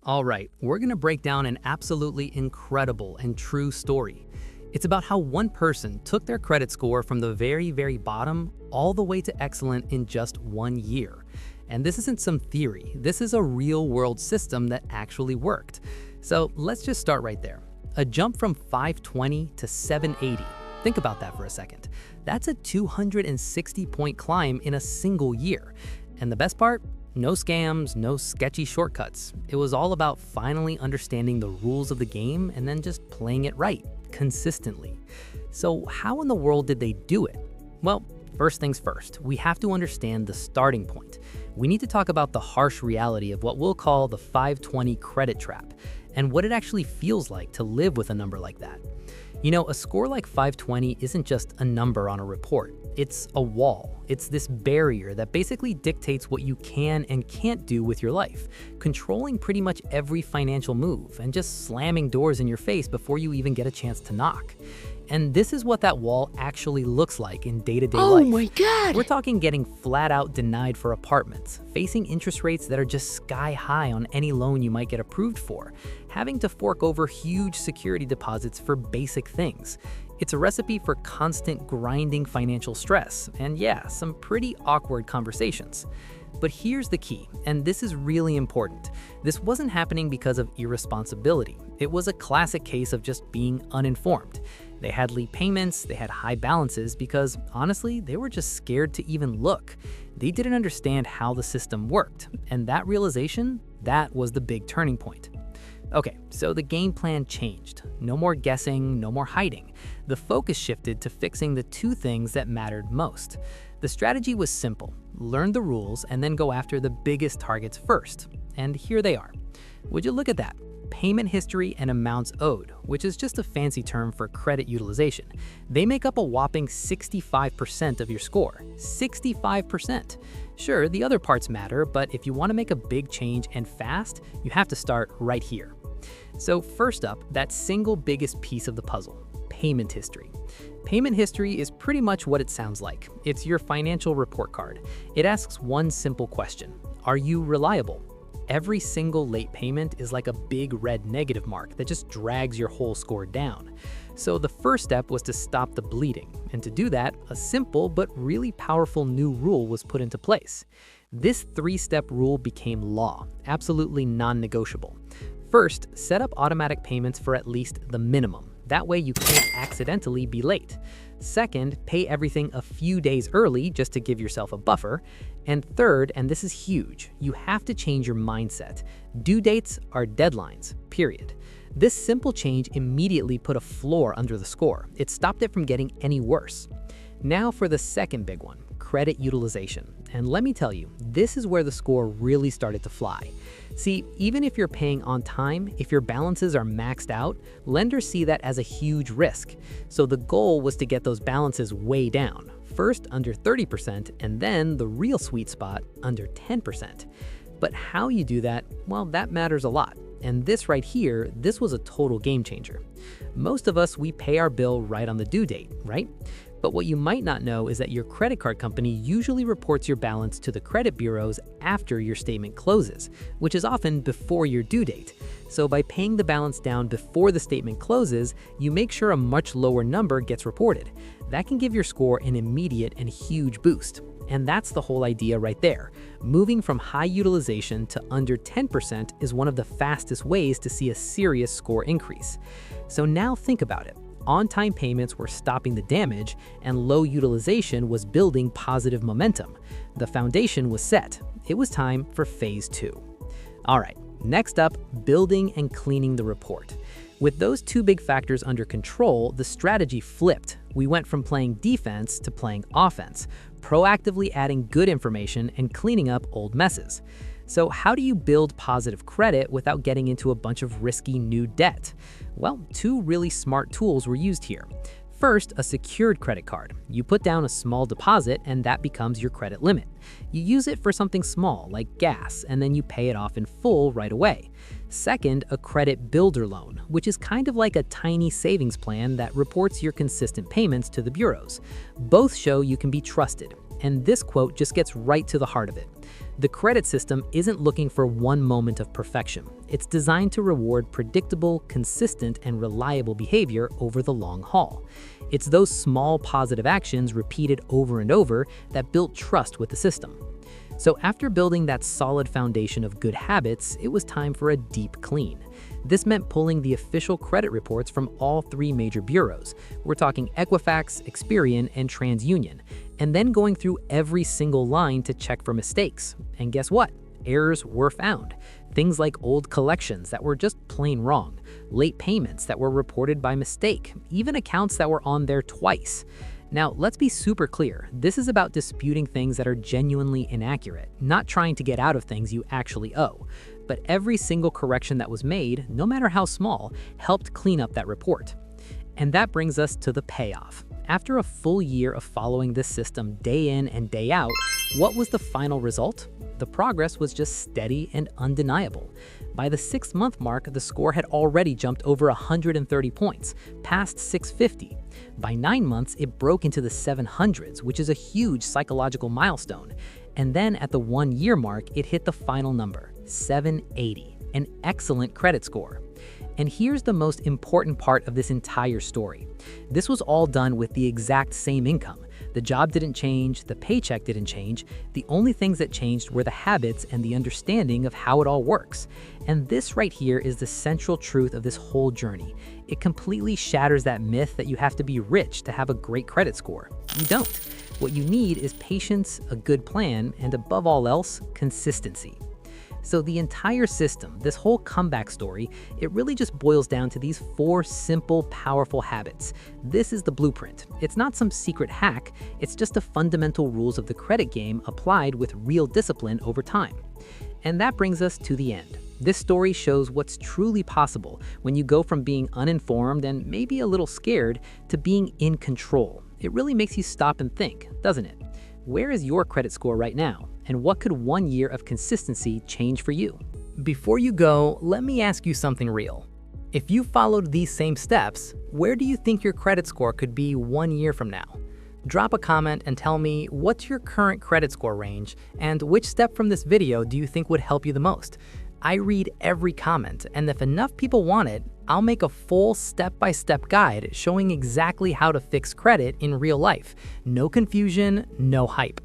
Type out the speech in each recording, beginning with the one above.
All right, we're going to break down an absolutely incredible and true story. It's about how one person took their credit score from the very bottom all the way to excellent in just 1 year. And this isn't some theory, this is a real world system that actually worked. So let's just start right there. A jump from 520 to 780. Think about that for a second. That's a 260-point climb in a single year. And the best part? No scams, no sketchy shortcuts. It was all about finally understanding the rules of the game and then just playing it right, consistently. So how in the world did they do it? Well, first things first, we have to understand the starting point. We need to talk about the harsh reality of what we'll call the 520 credit trap and what it actually feels like to live with a number like that. You know, a score like 520 isn't just a number on a report. It's a wall. It's this barrier that basically dictates what you can and can't do with your life, controlling pretty much every financial move and just slamming doors in your face before you even get a chance to knock. And this is what that wall actually looks like in day-to-day life. Oh my God! We're talking getting flat out denied for apartments, facing interest rates that are just sky high on any loan you might get approved for, having to fork over huge security deposits for basic things. It's a recipe for constant grinding financial stress, and yeah, some pretty awkward conversations. But here's the key, and this is really important. This wasn't happening because of irresponsibility. It was a classic case of just being uninformed. They had late payments, they had high balances because, honestly, they were just scared to even look. They didn't understand how the system worked, and that realization, that was the big turning point. Okay, so the game plan changed. No more guessing, no more hiding. The focus shifted to fixing the two things that mattered most. The strategy was simple: learn the rules and then go after the biggest targets first. And here they are. Would you look at that? Payment history and amounts owed, which is just a fancy term for credit utilization. They make up a whopping 65% of your score. 65%. Sure, the other parts matter, but if you want to make a big change and fast, you have to start right here. So first up, that single biggest piece of the puzzle: payment history. Payment history is pretty much what it sounds like. It's your financial report card. It asks one simple question: are you reliable? Every single late payment is like a big red negative mark that just drags your whole score down. So the first step was to stop the bleeding, and to do that, a simple but really powerful new rule was put into place. This three-step rule became law, absolutely non-negotiable. First, set up automatic payments for at least the minimum. That way you can't accidentally be late. Second, pay everything a few days early just to give yourself a buffer. And third, and this is huge, you have to change your mindset. Due dates are deadlines, period. This simple change immediately put a floor under the score. It stopped it from getting any worse. Now for the second big one: credit utilization. And let me tell you, this is where the score really started to fly. See, even if you're paying on time, if your balances are maxed out, lenders see that as a huge risk. So the goal was to get those balances way down. First under 30%, and then the real sweet spot under 10%. But how you do that, well, that matters a lot. And this right here, this was a total game changer. Most of us, we pay our bill right on the due date, right? But what you might not know is that your credit card company usually reports your balance to the credit bureaus after your statement closes, which is often before your due date. So by paying the balance down before the statement closes, you make sure a much lower number gets reported. That can give your score an immediate and huge boost. And that's the whole idea right there. Moving from high utilization to under 10% is one of the fastest ways to see a serious score increase. So now think about it. On-time payments were stopping the damage, and low utilization was building positive momentum. The foundation was set. It was time for phase 2. All right, next up, building and cleaning the report. With those two big factors under control, the strategy flipped. We went from playing defense to playing offense, proactively adding good information and cleaning up old messes. So how do you build positive credit without getting into a bunch of risky new debt? Well, two really smart tools were used here. First, a secured credit card. You put down a small deposit and that becomes your credit limit. You use it for something small like gas, and then you pay it off in full right away. Second, a credit builder loan, which is kind of like a tiny savings plan that reports your consistent payments to the bureaus. Both show you can be trusted. And this quote just gets right to the heart of it. The credit system isn't looking for one moment of perfection. It's designed to reward predictable, consistent, and reliable behavior over the long haul. It's those small positive actions repeated over and over that build trust with the system. So after building that solid foundation of good habits, it was time for a deep clean. This meant pulling the official credit reports from all three major bureaus. We're talking Equifax, Experian, and TransUnion, and then going through every single line to check for mistakes. And guess what? Errors were found. Things like old collections that were just plain wrong, late payments that were reported by mistake, even accounts that were on there twice. Now, let's be super clear. This is about disputing things that are genuinely inaccurate, not trying to get out of things you actually owe. But every single correction that was made, no matter how small, helped clean up that report. And that brings us to the payoff. After a full year of following this system day in and day out, what was the final result? The progress was just steady and undeniable. By the 6-month mark, the score had already jumped over 130 points, past 650. By 9 months, it broke into the 700s, which is a huge psychological milestone. And then at the 1-year mark, it hit the final number, 780, an excellent credit score. And here's the most important part of this entire story. This was all done with the exact same income. The job didn't change, the paycheck didn't change. The only things that changed were the habits and the understanding of how it all works. And this right here is the central truth of this whole journey. It completely shatters that myth that you have to be rich to have a great credit score. You don't. What you need is patience, a good plan, and above all else, consistency. So the entire system, this whole comeback story, it really just boils down to these 4 simple, powerful habits. This is the blueprint. It's not some secret hack, it's just the fundamental rules of the credit game applied with real discipline over time. And that brings us to the end. This story shows what's truly possible when you go from being uninformed and maybe a little scared to being in control. It really makes you stop and think, doesn't it? Where is your credit score right now? And what could 1 year of consistency change for you? Before you go, let me ask you something real. If you followed these same steps, where do you think your credit score could be 1 year from now? Drop a comment and tell me what's your current credit score range and which step from this video do you think would help you the most? I read every comment, and if enough people want it, I'll make a full step-by-step guide showing exactly how to fix credit in real life. No confusion, no hype.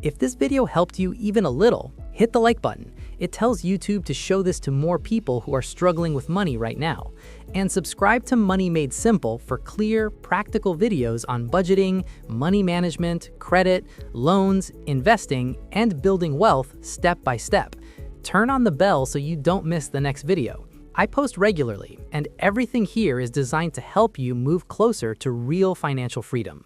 If this video helped you even a little, hit the like button. It tells YouTube to show this to more people who are struggling with money right now. And subscribe to Money Made Simple for clear, practical videos on budgeting, money management, credit, loans, investing, and building wealth step by step. Turn on the bell so you don't miss the next video. I post regularly, and everything here is designed to help you move closer to real financial freedom.